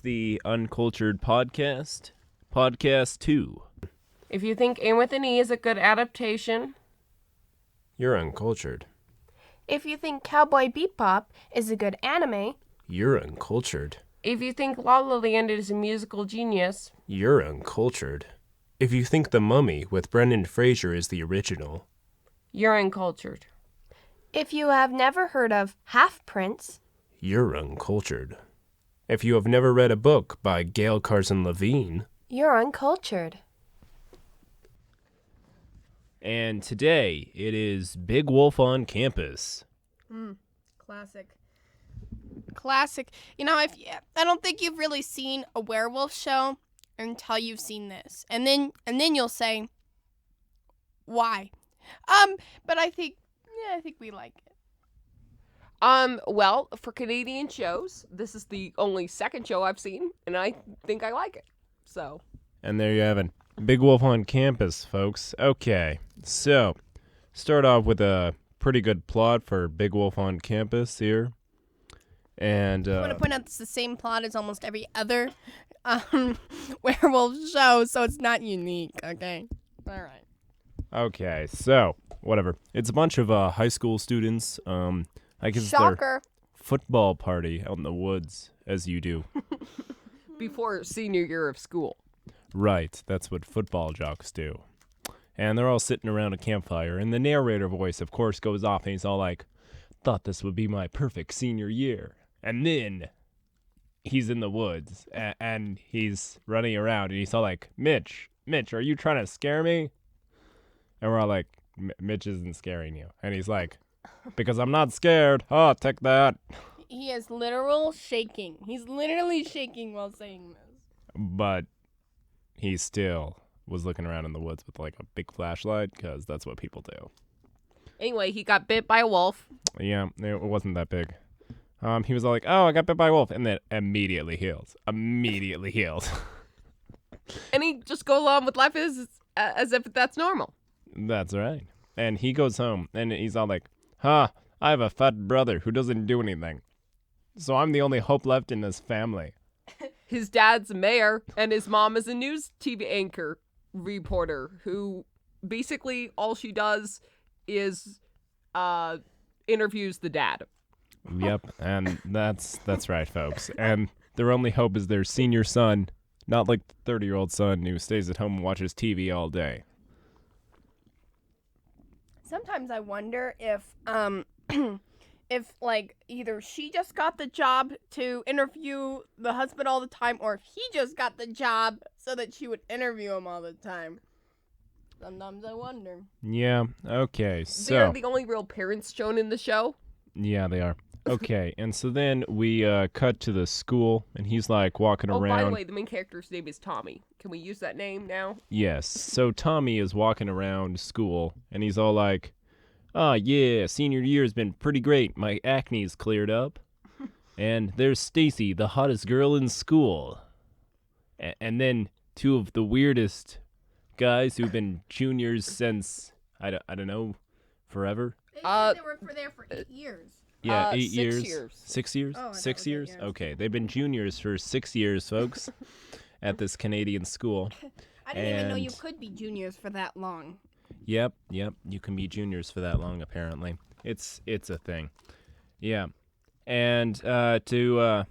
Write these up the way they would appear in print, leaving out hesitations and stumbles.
The Uncultured Podcast, Podcast 2. If you think Aim with an E is a good adaptation, You're uncultured. If you think Cowboy Bebop is a good anime, You're uncultured. if you think La La Land is a musical genius, You're uncultured. If you think The Mummy with Brendan Fraser is the original, you're uncultured. if you have never heard of Half Prince, you're uncultured. If you have never read a book by Gail Carson Levine, you're uncultured. and today it is Big Wolf on Campus. Classic. You know, I don't think you've really seen a werewolf show until you've seen this, and then you'll say, why? But I think we like it. Well, for Canadian shows, this is the only second show I've seen, and I think I like it. So. And there you have it. Big Wolf on Campus, folks. Okay, so start off with a pretty good plot for Big Wolf on Campus here. And I want to point out it's the same plot as almost every other werewolf show, so it's not unique, okay? All right. okay, so whatever. It's a bunch of high school students. I guess it's their Shocker. football party out in the woods, as you do. Before senior year of school. Right, that's what football jocks do. And they're all sitting around a campfire, and the narrator voice, of course, goes off, and he's all like, thought this would be my perfect senior year. And then he's in the woods, and he's running around, and he's all like, Mitch, are you trying to scare me? And we're all like, Mitch isn't scaring you. And he's like, because I'm not scared. Oh, take that. He is literal shaking. He's literally shaking while saying this. But he still was looking around in the woods with like a big flashlight, because that's what people do. Anyway, he got bit by a wolf. Yeah, it wasn't that big. He was all like, oh, I got bit by a wolf, and then immediately heals. And he just goes on with life as if that's normal. That's right. And he goes home, and he's all like, I have a fat brother who doesn't do anything. So I'm the only hope left in this family. His dad's a mayor, and his mom is a news TV anchor reporter who basically all she does is interviews the dad. Yep, and that's right, folks. And their only hope is their senior son, not like the 30-year-old son who stays at home and watches TV all day. Sometimes I wonder if if like either she just got the job to interview the husband all the time, or if he just got the job so that she would interview him all the time. Sometimes I wonder. Yeah, okay, so... They're the only real parents shown in the show. Yeah, they are. Okay, and so then we cut to the school, and he's like walking Oh, around. by the way, the main character's name is Tommy. Can we use that name now? Yes, so Tommy is walking around school, and he's all like, oh yeah, senior year's been pretty great. My acne's cleared up. And there's Stacy, the hottest girl in school. And then two of the weirdest guys who've been juniors since, I don't know, forever. They said they were there for 8 years. Yeah, 8 6 years. years. 6 years? Oh, I thought it 6 was 8 years? years. Okay, they've been juniors for 6 years, folks, at this Canadian school. I didn't even know you And- could be juniors for that long. Yep, you can be juniors for that long, apparently. It's a thing. Yeah. And so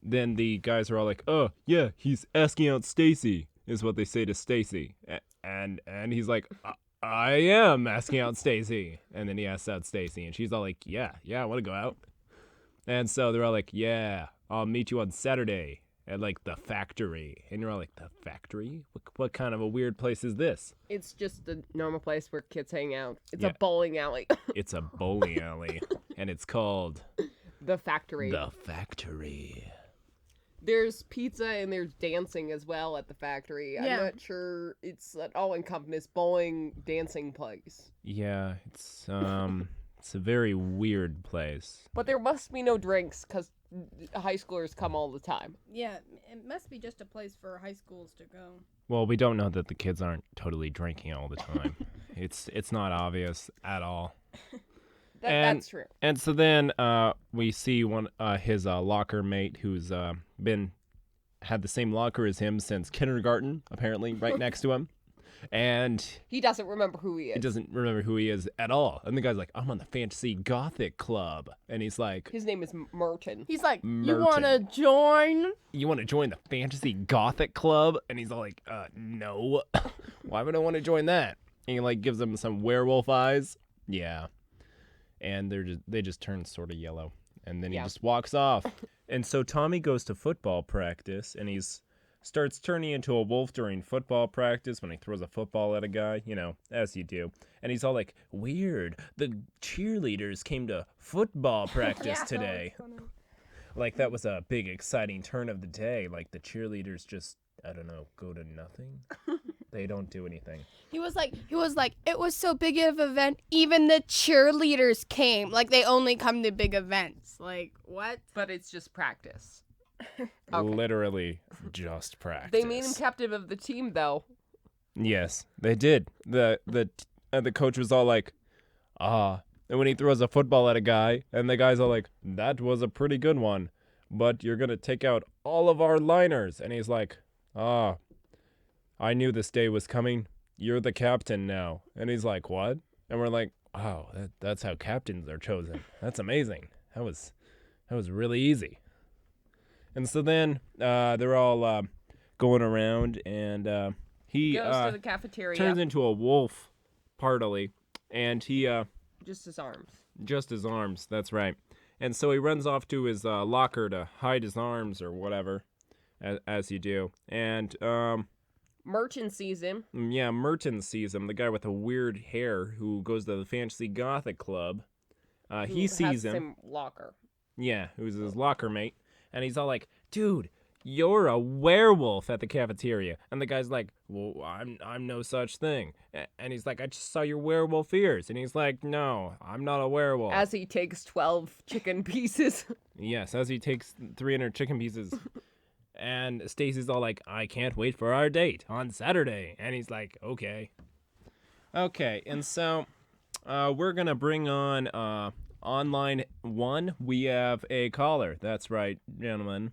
then the guys are all like, oh, yeah, he's asking out Stacy, is what they say to Stacy. And he's like, I am asking out Stacy. And then he asks out Stacy, and she's all like, yeah, I want to go out. And so they're all like, yeah, I'll meet you on Saturday at, like, the factory. And you're all like, the factory? What kind of a weird place is this? It's just a normal place where kids hang out. It's Yeah. a bowling alley. It's a bowling alley, and it's called The factory. The Factory. There's pizza and there's dancing as well at the factory. Yeah. I'm not sure it's an all-encompassing bowling dancing place. Yeah, it's a very weird place. But there must be no drinks because high schoolers come all the time. Yeah, it must be just a place for high schools to go. Well, we don't know that the kids aren't totally drinking all the time. It's not obvious at all. That's true. And so then we see his locker mate who's had the same locker as him since kindergarten, apparently, right next to him. And he doesn't remember who he is. He doesn't remember who he is at all. And the guy's like, I'm on the Fantasy Gothic Club. And he's like... His name is Merton. He's like, Merton. You want to join? You want to join the Fantasy Gothic Club? And he's all like, no. Why would I want to join that? And he like gives him some werewolf eyes. Yeah. And they just turn sort of yellow. And then he just walks off. And so Tommy goes to football practice, and starts turning into a wolf during football practice when he throws a football at a guy, as you do. And he's all like, weird, the cheerleaders came to football practice today. Like, that was a big, exciting turn of the day. Like, the cheerleaders just, I don't know, go to nothing. They don't do anything. He was like, it was so big of an event, even the cheerleaders came. Like, they only come to big events. Like, what? But it's just practice. Okay. Literally just practice. They made him captain of the team, though. Yes, they did. The coach was all like, and when he throws a football at a guy, and the guy's all like, that was a pretty good one, but you're going to take out all of our liners. And he's like, I knew this day was coming. You're the captain now. And he's like, what? And we're like, wow, that's how captains are chosen. That's amazing. That was really easy. And so then they're all going around, and he goes to the cafeteria. Turns into a wolf, partly, and he... just his arms. Just his arms, that's right. And so he runs off to his locker to hide his arms or whatever, as you do. And... Merton sees him. Yeah, Merton sees him, the guy with the weird hair who goes to the Fantasy Gothic Club. He sees has him. The same locker. Yeah, who's his locker mate. And he's all like, dude, you're a werewolf at the cafeteria. And the guy's like, well, I'm no such thing. And he's like, I just saw your werewolf ears. And he's like, no, I'm not a werewolf. As he takes 12 chicken pieces. Yes, as he takes 300 chicken pieces. And Stacy's all like, I can't wait for our date on Saturday. And he's like, okay. Okay, and so we're going to bring on... on line 1, we have a caller. That's right, gentlemen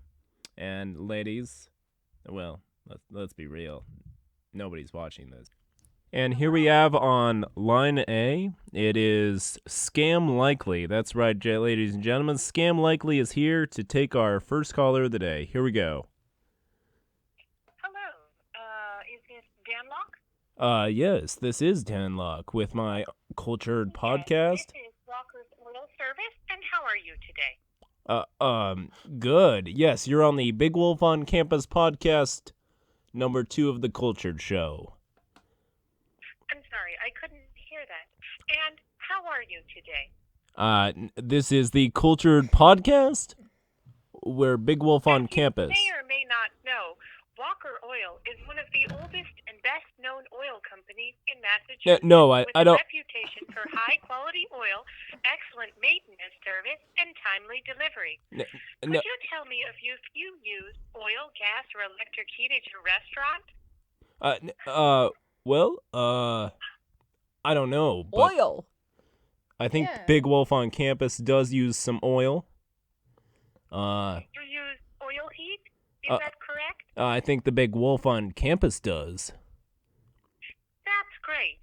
and ladies. Well, let's be real. Nobody's watching this. And here we have on line A, it is Scam Likely. That's right, ladies and gentlemen. Scam Likely is here to take our first caller of the day. Here we go. Hello, is this Danlock? Yes, this is Danlock with my Cultured podcast. This is Walker's Oil Service, and how are you today? Good. Yes, you're on the Big Wolf on Campus podcast, number 2 of the Cultured Show. I'm sorry, I couldn't hear that. And how are you today? This is the Cultured podcast. We're Big Wolf on Campus. You may or may not know, Walker Oil is one of the oldest and best-known oil companies in Massachusetts. I don't... With a reputation for high-quality oil, excellent maintenance service, and timely delivery. Could you tell me if you use oil, gas, or electric heat at your restaurant? I don't know. But oil. I think Big Wolf on Campus does use some oil. You use oil heat? Is that correct? I think the Big Wolf on Campus does. That's great.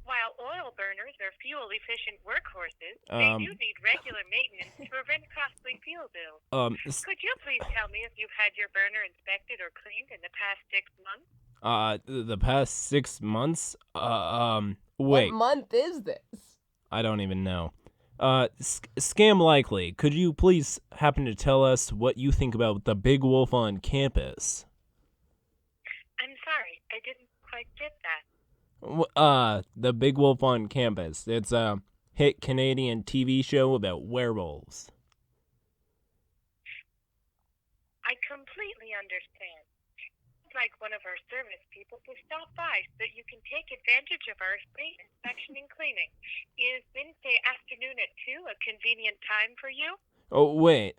While oil burners are fuel-efficient workhorses, they do need regular maintenance to prevent costly fuel bills. Could you please tell me if you've had your burner inspected or cleaned in the past 6 months? The past 6 months? What Wait. month is this? I don't even know. Scam Likely, could you please happen to tell us what you think about the Big Wolf on Campus? I'm sorry, I didn't quite get that. The Big Wolf on Campus. It's a hit Canadian TV show about werewolves. I completely understand. It's like one of our service people to stop by so that you can take advantage of our free inspection and cleaning. Is Wednesday afternoon at 2 a convenient time for you? Oh, wait.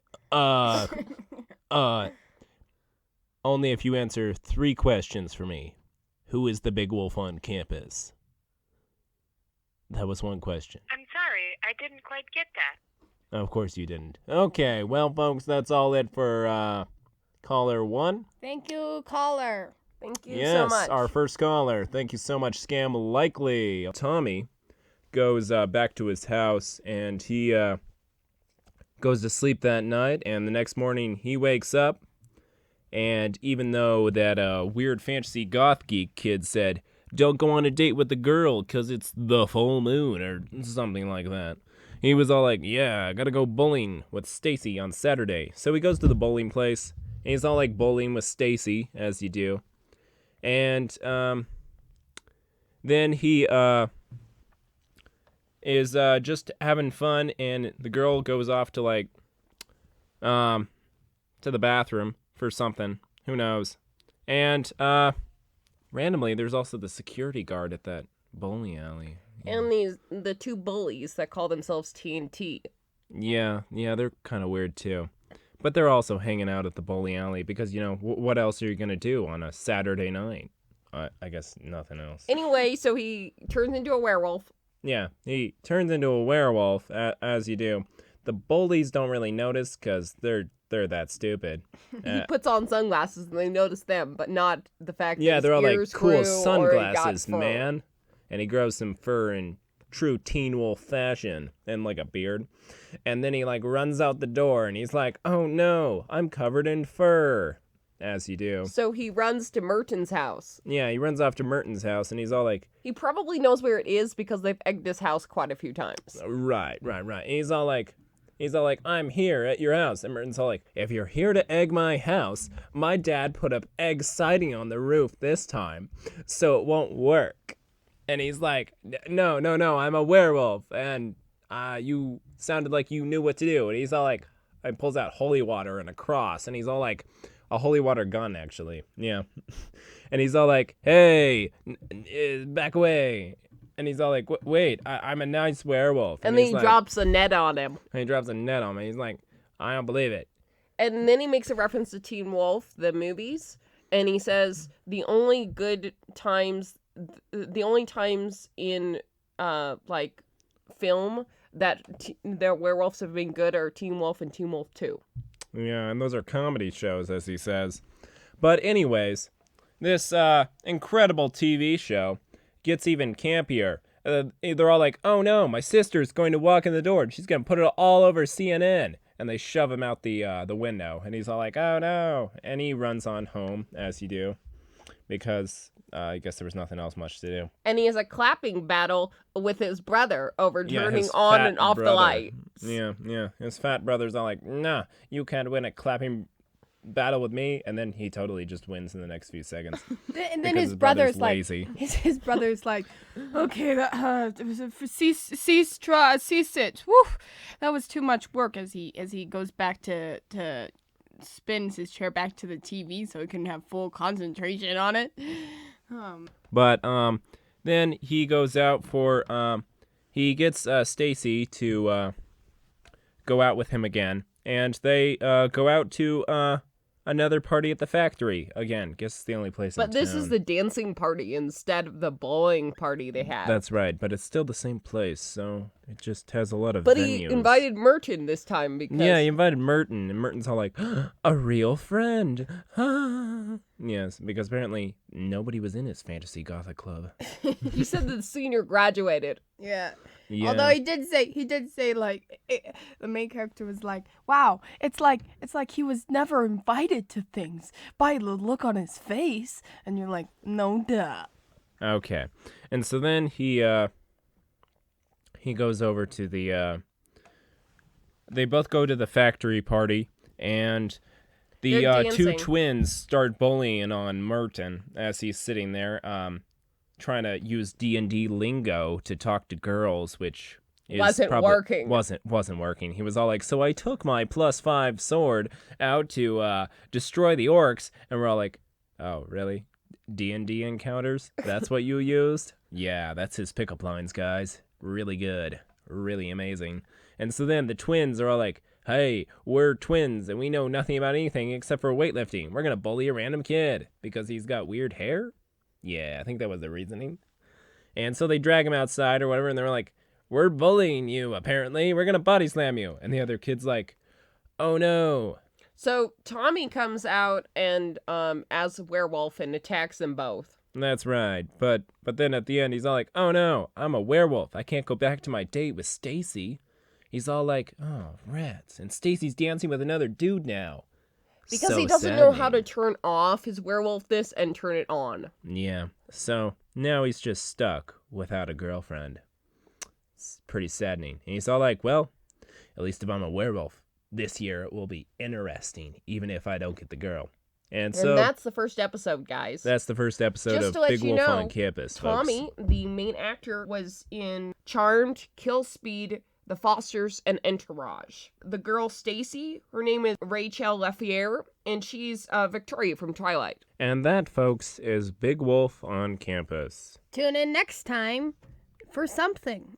Only if you answer 3 questions for me. Who is the Big Wolf on Campus? That was one question. I'm sorry, I didn't quite didn't get that. Of course you didn't. Okay, well, folks, that's all it for caller 1. Thank you, caller. Thank you Yes, so much. our first caller. Thank you so much, Scam Likely. Tommy goes back to his house, and he goes to sleep that night, and the next morning he wakes up, and even though that weird fantasy goth geek kid said, don't go on a date with the girl because it's the full moon or something like that, he was all like, yeah, I gotta go bowling with Stacy on Saturday. So he goes to the bowling place, and he's all like bowling with Stacy, as you do. And then he is just having fun, and the girl goes off to like to the bathroom for something. Who knows? And randomly, there's also the security guard at that bowling alley. And the 2 bullies that call themselves TNT. Yeah, they're kind of weird too. But they're also hanging out at the bowling alley because, you know, what else are you going to do on a Saturday night? I guess nothing else. Anyway, so he turns into a werewolf. Yeah, he turns into a werewolf, as you do. The bullies don't really notice because they're that stupid. He puts on sunglasses and they notice them, but not the fact that Yeah, his they're all like, ears cool grew or he got sunglasses, fur. man. And he grows some fur in true Teen Wolf fashion and like a beard. And then he like runs out the door and he's like, oh no, I'm covered in fur. As you do. So he runs to Merton's house. Yeah, he runs off to Merton's house and he's all like, He probably knows where it is because they've egged his house quite a few times. right. And he's all like, I'm here at your house. And Merton's all like, if you're here to egg my house, my dad put up egg siding on the roof this time, so it won't work. And he's like, no, I'm a werewolf. And you sounded like you knew what to do. And he's all like, I pulls out holy water and a cross. And he's all like, a holy water gun, actually. Yeah. And he's all like, hey, back away. And he's all like, wait, I'm a nice werewolf. And then he like, drops a net on him. And he drops a net on me. He's like, I don't believe it. And then he makes a reference to Teen Wolf, the movies. And he says the only times in like film that their werewolves have been good are Teen Wolf and Teen Wolf 2. Yeah, and those are comedy shows, as he says. But anyways, this incredible TV show gets even campier. They're all like, oh no, my sister's going to walk in the door and she's going to put it all over CNN. And they shove him out the window. And he's all like, oh no. And he runs on home, as you do, because I guess there was nothing else much to do. And he has a clapping battle with his brother over turning his on fat and off brother. the lights. Yeah. His fat brother's all like, nah, you can't win a clapping battle with me. And then he totally just wins in the next few seconds. And then his brother's like, lazy. his brother's like, okay, cease it. Woo, that was too much work. As he goes back to spins his chair back to the TV so he can have full concentration on it. But then he goes out for he gets Stacy to go out with him again, and they go out to another party at the factory again. Guess it's the only place. But in this town. is the dancing party instead of the bowling party they had. That's right, but it's still the same place, so it just has a lot of But venues. he invited Merton this time because... Yeah, he invited Merton, and Merton's all like, a real friend. Yes, because apparently nobody was in his fantasy gothic club. He said that the senior graduated. Yeah. Yeah. Although he did say like the main character was like, wow, it's like he was never invited to things by the look on his face, and you're like, no duh. Okay, and so then he goes over to the they both go to the factory party, and the They're two dancing. twins start bullying on Merton as he's sitting there trying to use D&D lingo to talk to girls, which Wasn't working. Wasn't working. He was all like, so I took my +5 sword out to destroy the orcs, and we're all like, oh, really? D&D encounters? That's what you used? Yeah, that's his pickup lines, guys. Really good. Really amazing. And so then the twins are all like, hey, we're twins, and we know nothing about anything except for weightlifting. We're going to bully a random kid because he's got weird hair? Yeah, I think that was the reasoning. And so they drag him outside or whatever, and they're like, we're bullying you, apparently. We're gonna body slam you. And the other kid's like, oh no. So Tommy comes out and as a werewolf and attacks them both. That's right. But then at the end, he's all like, oh no, I'm a werewolf. I can't go back to my date with Stacy. He's all like, oh, rats. And Stacy's dancing with another dude now. Because So he doesn't know how saddening. to turn off his werewolfness and turn it on. Yeah. So now he's just stuck without a girlfriend. It's pretty saddening. And he's all like, well, at least if I'm a werewolf, this year it will be interesting, even if I don't get the girl. And so that's the first episode, guys. that's the first episode Just of to let Big you Wolf know, on Campus, Tommy, folks. the main actor, was in Charmed, Kill Speed, The Fosters, and Entourage. The girl Stacy, her name is Rachel Lafayette, and she's Victoria from Twilight. And that, folks, is Big Wolf on Campus. Tune in next time for something.